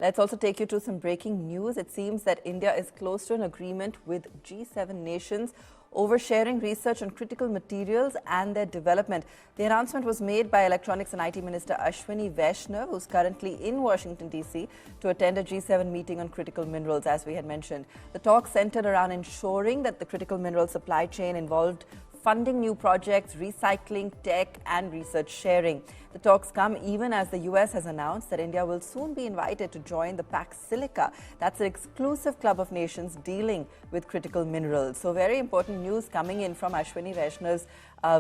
Let's also take you to some breaking news. It seems that India is close to an agreement with G7 nations over sharing research on critical materials and their development. The announcement was made by Electronics and IT Minister Ashwini Vaishnav, who's currently in Washington, D.C., to attend a G7 meeting on critical minerals, as we had mentioned. The talk centered around ensuring that the critical mineral supply chain involved funding new projects, recycling, tech and research sharing. The talks come even as the US has announced that India will soon be invited to join the Pax Silica. That's an exclusive club of nations dealing with critical minerals. So very important news coming in from Ashwini Vaishnav's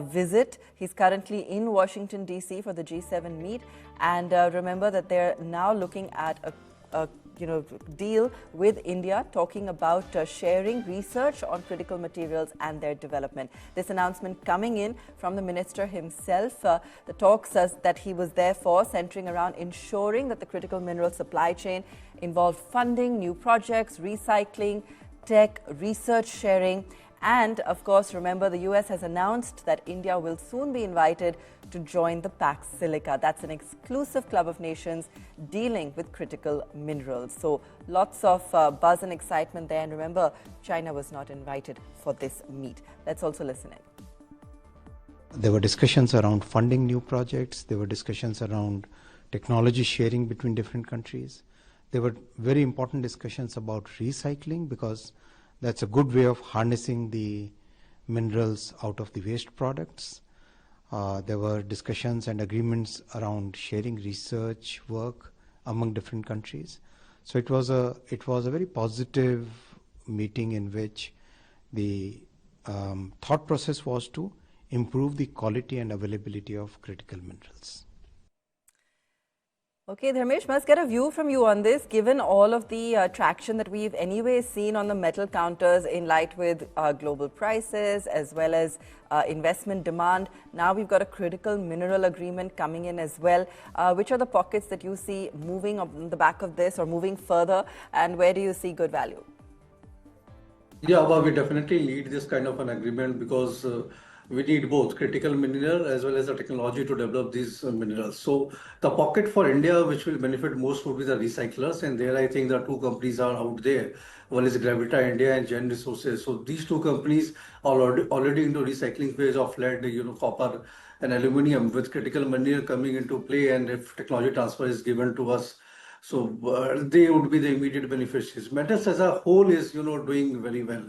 visit. He's currently in Washington, D.C. for the G7 meet. And remember that they're now looking at a deal with India, talking about sharing research on critical materials and their development. This announcement coming in from the minister himself. The talk says that he was there for centering around ensuring that the critical mineral supply chain involved funding new projects, recycling, tech, research sharing. And of course, remember, the US has announced that India will soon be invited to join the Pax Silica. That's an exclusive club of nations dealing with critical minerals. So lots of buzz and excitement there. And remember, China was not invited for this meet. Let's also listen in. There were discussions around funding new projects. There were discussions around technology sharing between different countries. There were very important discussions about recycling, because that's a good way of harnessing the minerals out of the waste products. There were discussions and agreements around sharing research work among different countries. So it was a very positive meeting in which the thought process was to improve the quality and availability of critical minerals. Okay, Dharmesh, must get a view from you on this, given all of the traction that we've anyway seen on the metal counters in light with global prices as well as investment demand. Now we've got a critical mineral agreement coming in as well. Which are the pockets that you see moving on the back of this or moving further, and where do you see good value? Yeah, well, we definitely need this kind of an agreement because we need both critical mineral as well as the technology to develop these minerals. So the pocket for India which will benefit most would be the recyclers, and there I think the two companies are out there. One is Gravita India and Gen Resources. So these two companies are already into recycling phase of lead, copper and aluminium, with critical mineral coming into play, and if technology transfer is given to us, so they would be the immediate beneficiaries. Metals as a whole is doing very well.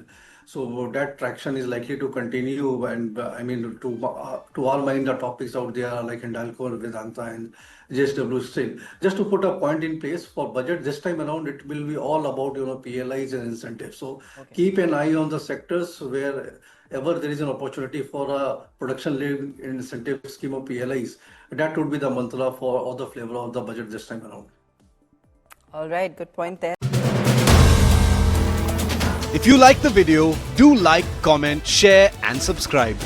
So that traction is likely to continue, and to our mind, the topics out there are like Hindalco, Vedanta, and JSW Steel. Just to put a point in place for budget this time around, it will be all about PLIs and incentives. So keep an eye on the sectors wherever there is an opportunity for a production-linked incentive scheme of PLIs. That would be the mantra for all the flavor of the budget this time around. All right, good point there. If you like the video, do like, comment, share and subscribe.